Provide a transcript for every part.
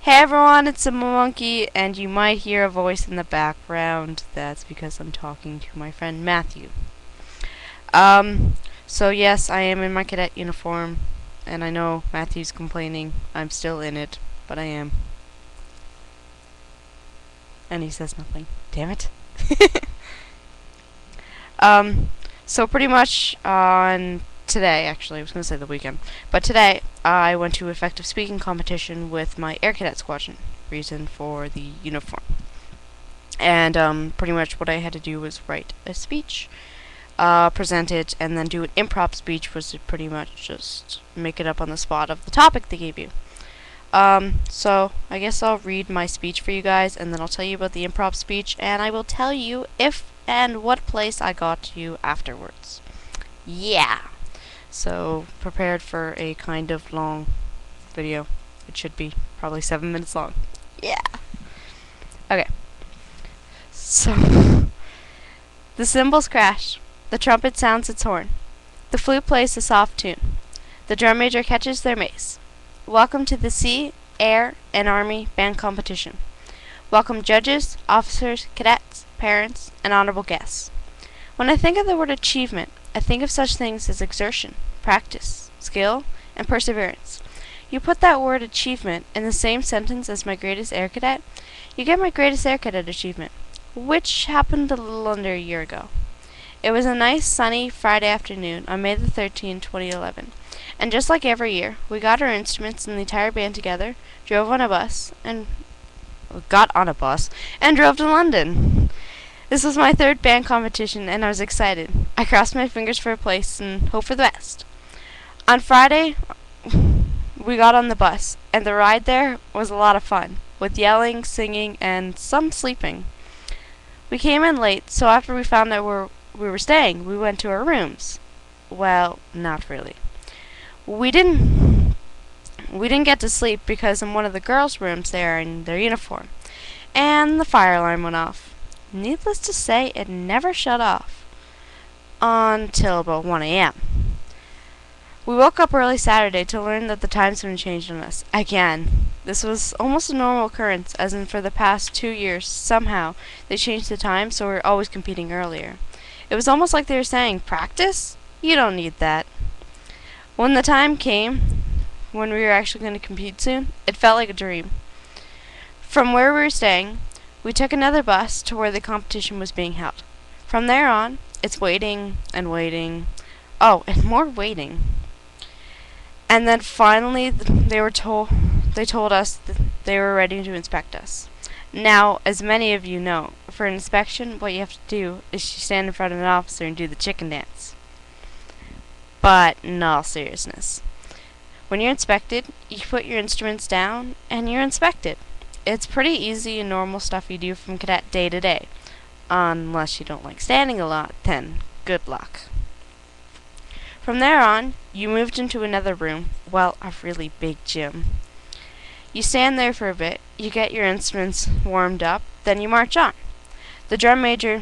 Hey everyone, it's cymbalsmonkey, and you might hear a voice in the background. That's because I'm talking to my friend Matthew. So yes, I am in my cadet uniform, and I know Matthew's complaining. I'm still in it, but I am. And he says nothing. Damn it. um, so pretty much on today, actually, I was going to say the weekend, but today I went to effective speaking competition with my Air Cadet Squadron, reason for the uniform. And pretty much what I had to do was write a speech, present it, and then do an improv speech, was to pretty much just make it up on the spot of the topic they gave you. So I guess I'll read my speech for you guys, and then I'll tell you about the improv speech, and I will tell you if and what place I got to afterwards. Yeah! So, prepared for a kind of long video. It should be probably 7 minutes long. Yeah! Okay. So, the cymbals crash. The trumpet sounds its horn. The flute plays a soft tune. The drum major catches their mace. Welcome to the Sea, Air, and Army Band Competition. Welcome judges, officers, cadets, parents, and honorable guests. When I think of the word achievement, I think of such things as exertion, practice, skill, and perseverance. You put that word achievement in the same sentence as my greatest air cadet, you get my greatest air cadet achievement, which happened a little under a year ago. It was a nice sunny Friday afternoon on May the 13th, 2011, and just like every year, we got our instruments and the entire band together, got on a bus, and drove to London. This was my third band competition, and I was excited. I crossed my fingers for a place and hoped for the best. On Friday, we got on the bus, and the ride there was a lot of fun, with yelling, singing, and some sleeping. We came in late, so after we found out where we were staying, we went to our rooms. Well, not really. We didn't get to sleep because in one of the girls' rooms they are in their uniform, and the fire alarm went off. Needless to say, it never shut off until about 1 a.m. We woke up early Saturday to learn that the time's been changed on us. Again. This was almost a normal occurrence, as in for the past 2 years, somehow, they changed the time, so we're always competing earlier. It was almost like they were saying, practice? You don't need that. When the time came, when we were actually going to compete soon, it felt like a dream. From where we were staying, we took another bus to where the competition was being held. From there on, it's waiting and waiting. Oh, and more waiting. And then finally, they told us that they were ready to inspect us. Now, as many of you know, for an inspection, what you have to do is you stand in front of an officer and do the chicken dance. But in all seriousness, when you're inspected, you put your instruments down and you're inspected. It's pretty easy and normal stuff you do from cadet day to day. Unless you don't like standing a lot, then good luck. From there on, you moved into another room, well, a really big gym. You stand there for a bit, you get your instruments warmed up, then you march on. The drum major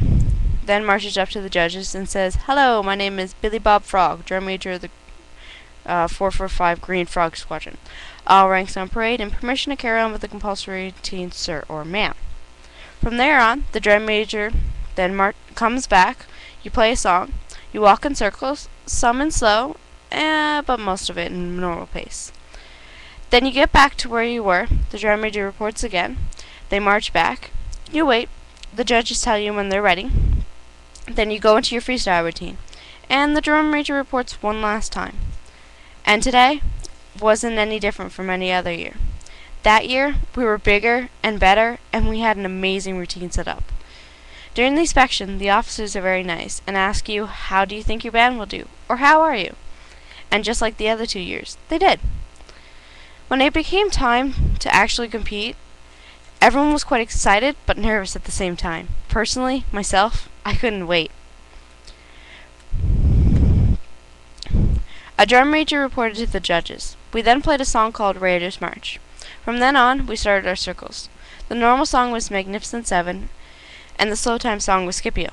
then marches up to the judges and says, "Hello, my name is Billy Bob Frog, drum major of the 445 Green Frog Squadron. All ranks on parade and permission to carry on with the compulsory routine, sir or ma'am." From there on, the drum major then comes back, you play a song, you walk in circles, some in slow, but most of it in normal pace. Then you get back to where you were, the drum major reports again, they march back, you wait, the judges tell you when they're ready, then you go into your freestyle routine, and the drum major reports one last time. And today wasn't any different from any other year. That year, we were bigger and better, and we had an amazing routine set up. During the inspection, the officers are very nice and ask you, how do you think your band will do? Or how are you? And just like the other 2 years, they did. When it became time to actually compete, everyone was quite excited but nervous at the same time. Personally, myself, I couldn't wait. A drum major reported to the judges. We then played a song called Raiders March. From then on, we started our circles. The normal song was Magnificent Seven, and the slow time song was Scipio.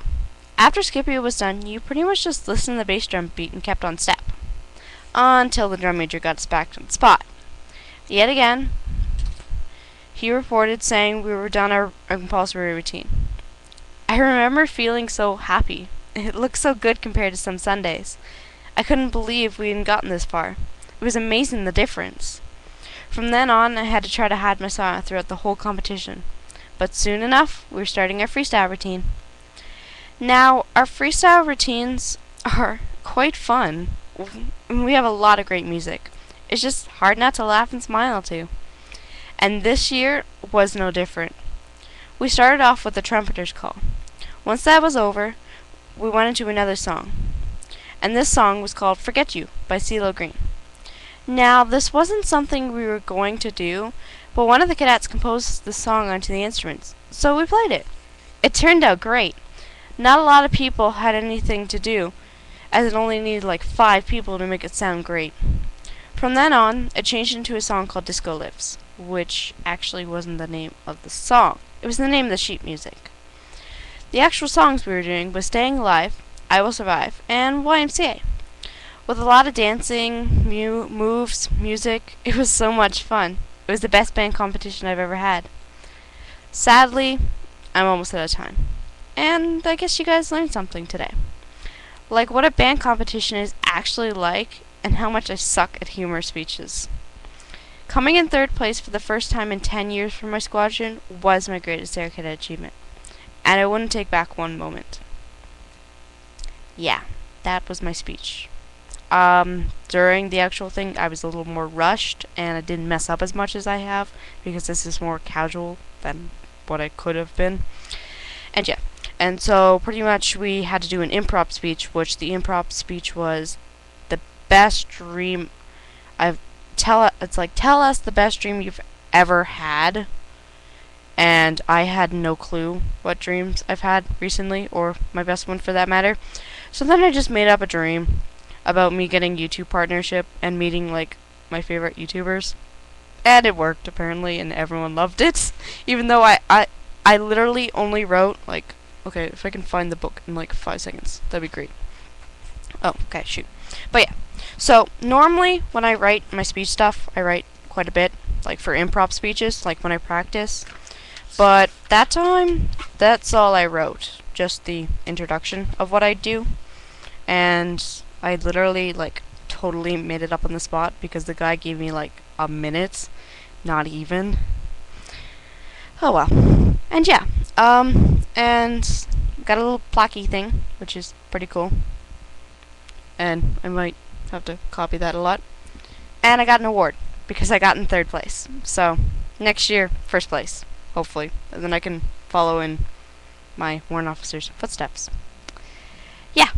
After Scipio was done, you pretty much just listened to the bass drum beat and kept on step. Until the drum major got us back on the spot. Yet again, he reported saying we were done our compulsory routine. I remember feeling so happy. It looked so good compared to some Sundays. I couldn't believe we hadn't gotten this far. It was amazing the difference. From then on, I had to try to hide my smile throughout the whole competition. But soon enough, we were starting our freestyle routine. Now, our freestyle routines are quite fun. We have a lot of great music. It's just hard not to laugh and smile too. And this year was no different. We started off with the trumpeter's call. Once that was over, we went into another song. And this song was called Forget You by CeeLo Green. Now, this wasn't something we were going to do, but one of the cadets composed the song onto the instruments, so we played it. It turned out great. Not a lot of people had anything to do, as it only needed like 5 people to make it sound great. From then on, it changed into a song called Disco Lives, which actually wasn't the name of the song. It was the name of the sheet music. The actual songs we were doing was Staying Alive, I Will Survive, and YMCA. With a lot of dancing, moves, music, it was so much fun. It was the best band competition I've ever had. Sadly, I'm almost out of time. And I guess you guys learned something today. Like what a band competition is actually like, and how much I suck at humor speeches. Coming in 3rd place for the first time in 10 years for my squadron was my greatest Air Cadet achievement. And I wouldn't take back one moment. Yeah, that was my speech. During the actual thing, I was a little more rushed, and I didn't mess up as much as I have, because this is more casual than what I could have been. And yeah, and so pretty much we had to do an improv speech, which the improv speech was the best dream tell us the best dream you've ever had. And I had no clue what dreams I've had recently, or my best one for that matter. So then I just made up a dream about me getting YouTube partnership and meeting like my favorite YouTubers. And it worked apparently, and everyone loved it. Even though I literally only wrote like, okay, if I can find the book in like 5 seconds, that'd be great. Oh, okay, shoot. But yeah, so normally when I write my speech stuff, I write quite a bit, like for improv speeches, like when I practice. But that time, that's all I wrote, just the introduction of what I do. And I literally like totally made it up on the spot because the guy gave me like a minute, not even. Oh well. And yeah, and got a little plaquey thing, which is pretty cool. And I might have to copy that a lot. And I got an award because I got in 3rd place. So next year, 1st place, hopefully. And then I can follow in my warrant officer's footsteps. Yeah.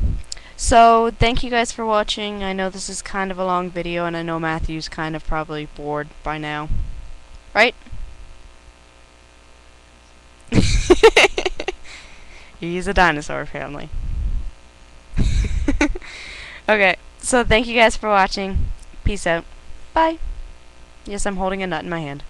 So thank you guys for watching. I know this is kind of a long video, and I know Matthew's kind of probably bored by now. Right? He's a dinosaur family. Okay, so thank you guys for watching. Peace out. Bye. Yes, I'm holding a nut in my hand.